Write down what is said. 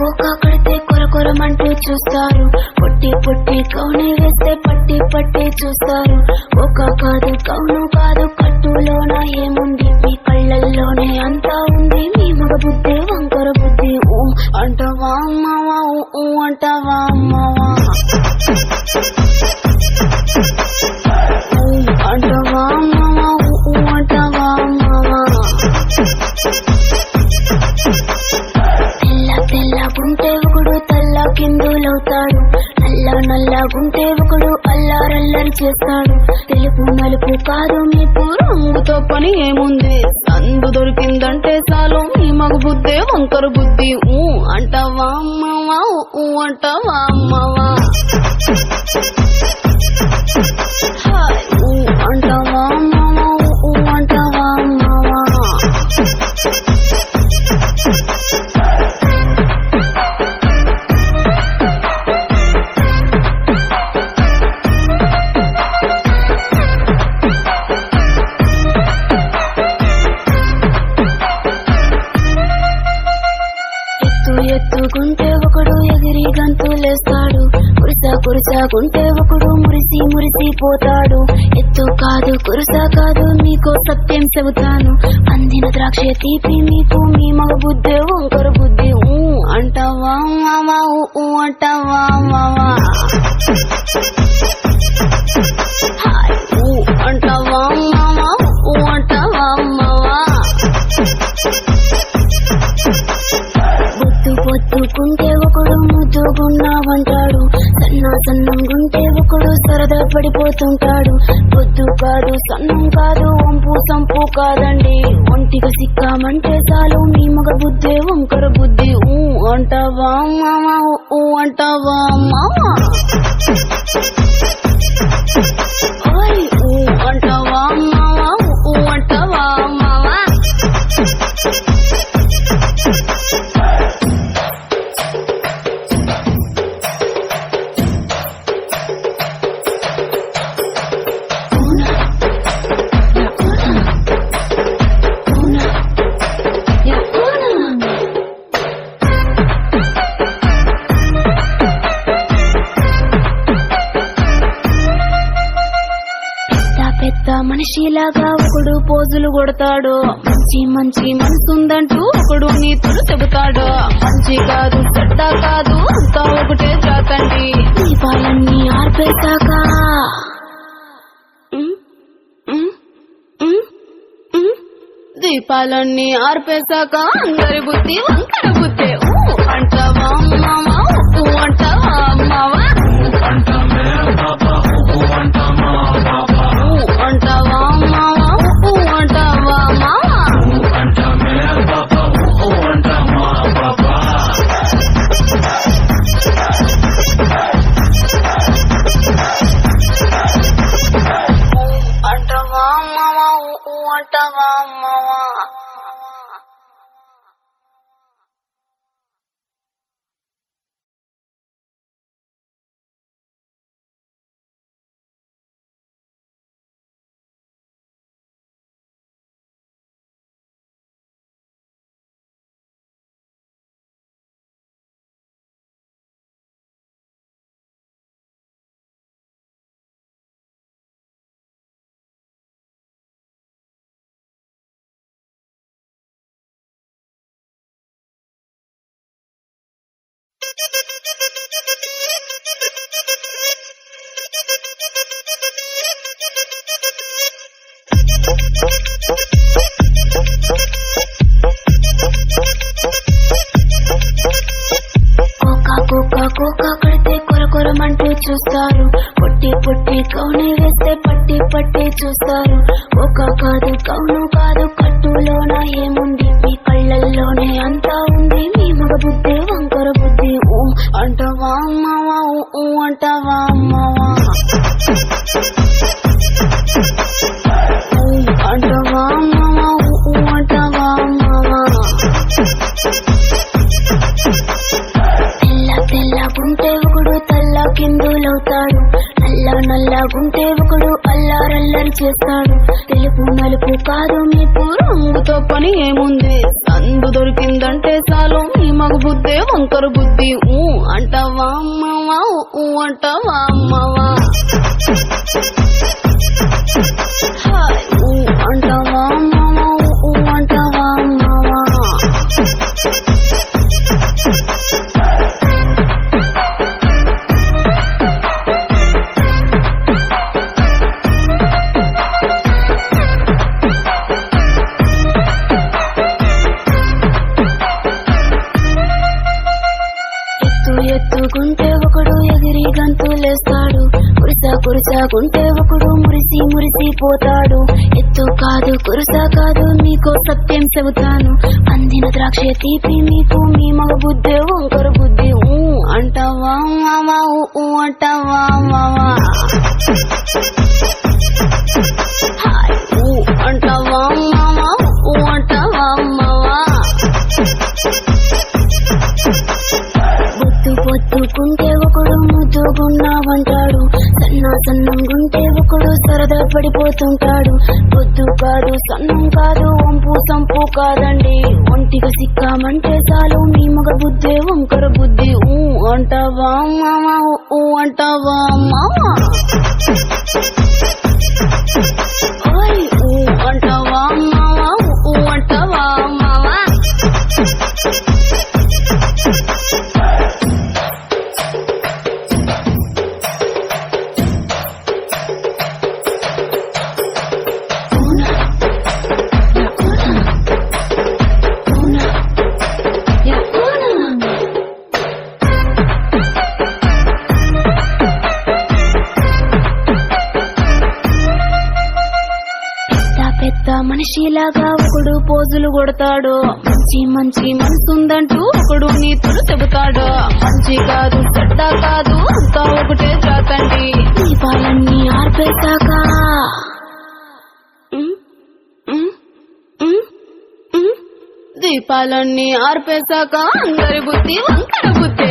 Cocoa కడితే కొరకొరమంటూ చూస్తారు. పొట్టి పొట్టి కౌని వేస్తే పట్టి పట్టి చూస్తారు. కోకా కాదు కౌను కాదు కట్టులోన ఏముంది, మీ కళ్ళల్లోనే అంతా ఉంది. మీ మగ బుద్ధి వంకర బుద్ధి. ఊ అంటావా అమ్మావా, ఊ అంటావా అమ్మావా, అంటావా అమ్మావా, ఊ అంటావా అమ్మావా. తెల్ల తెల్లగుంటే ఒకడు తల్ల కిందులవుతాడు. నల్ల నల్లగుంటే ఒకడు అల్లారల్లరి చేస్తాడు. తెలుపు నలుపు కాదు మీకు రంగుతో పని ఏముంది, సందు దొరికిందంటే చాలు మీ మగ బుద్ధే వంకర బుద్ధి. ఊ అంటావా అమ్మావా, ఊ అంటావా అమ్మావా, ఊ అంటావా అమ్మావా, ఊ అంటావా అమ్మావా. ఎత్తుకుంటే ఒకడు ఎగిరి గంతులేస్తాడు. కురుసాకుంటే ఒకడు మురిసి మురిసిపోతాడు. ఎత్తు కాదు కురుసా కాదు నీకో సత్యం చెబుతాను. అందిన ద్రాక్ష తీపి మీకు మీ మగ బుద్ధే వంకర బుద్ధి. ఊ అంటావా మావా, ఊ అంటావా మావా, ఊ అంటావా మావా, ఊ అంటావా మావా. పొత్తుకుంటే ఒకడు ముద్దుగున్నావంటాడు. సన్నంగుంటే ఒకడు సరదా పడిపోతుంటాడు. పొద్దు కాదు సన్నం కాదు వంపు సంపు కాదండి, ఒంటికి సిక్కామంటే చాలు మీ మగ బుద్ధే వంకర బుద్ధి. ఊ అంటావా మావా, ఊ అంటావా మావా, ఊ అంటావా మావా, ఊ అంటావా మావా. మనిషిలాగా ఒకడు పోజులు కొడతాడు. మంచి మంచి మనసుందంటూ ఒకడు నీతులు చెబుతాడు. మంచి కాదు చెడ్డ కాదు అంతా ఒకటే జాతండి. దీపాలన్నీ ఆర్పేశాక దీపాలన్నీ ఆర్పేశాక అందరి బుద్ధి వంకర బుద్ధి. ఊ అంటావా మావా, ఊ అంటావా మావా, అంటావా మావా, ఊ అంటావా మావా. అంటావా మావా, ఊ అంటావా మావా. కోకా కడితే కొరకొరమంటూ చూస్తారు. పొట్టి పొట్టి కౌని వేస్తే పట్టి పట్టి చూస్తారు. కోకా కాదు కౌను కాదు కట్టులోన ఏముంది, మీ కళ్ళల్లోనే అంతా ఉంది. మీ మగ బుద్ధి వంకర బుద్ధి. ఊ అంటావా అమ్మావా, ఊ అంటావా అమ్మావా, అంటావా అమ్మావా, ఊ అంటావా అమ్మావా. తెల్ల తెల్లగుంటే ఒకడు తల్ల కిందులవుతాడు. నల్ల నల్లగుంటే ఒకడు అల్లారల్లరి చేస్తాడు. తెలుపు నలుపు కాదు మీకు రంగుతో పని ఏముంది, సందు దొరికిందంటే అంటే చాలు నీ మగ బుద్ధే వంకర బుద్ధి ఊ అంటావా అమ్మవా ఊ అంటావా అమ్మవా ఊ అంటావా అమ్మవా ఊ అంటావా అమ్మవా ఎత్తుకుంటే ఒకడు ఎగిరి గంతులేస్తాడు కురిసాకుంటే ఒకడు మురిసి పోతాడు ఎత్తు కాదు కురుసా కాదు నీకో సత్యం చెబుతాను అందిన ద్రాక్ష తీపి మీకు మీ మగ బుద్ధే వంకర బుద్ధి ఊ అంటావా మావా ఊ అంటావా మావా ఊ అంటావా మావా ఊ అంటావా మావా పొత్తుకుంటే ఒకడు ముద్దుగున్నావంటాడు సన్నంగుంటే ఒకడు సరదా పడిపోతుంటాడు పొద్దు కాదు సన్నం కాదు వంపు సంపు కాదండి ఒంటిగా సిక్కామంటే చాలు నీ మగ బుద్ధే వంకర బుద్ధి ఊ అంటావా మావా ఊ అంటావా మావా ఊ అంటావా మావా ఊ అంటావా మావా మనిషిలాగా ఒకడు పోజులు కొడతాడు మంచి మనసుందంటూ ఒకడు నీతులు చెబుతాడు మంచి కాదు చెడ్డ కాదు అంతా ఒకటే జాతండి దీపాలన్నీ ఆర్పేశాక దీపాలన్నీ ఆర్పేశాక అందరి బుద్ధి వంకర బుద్ధి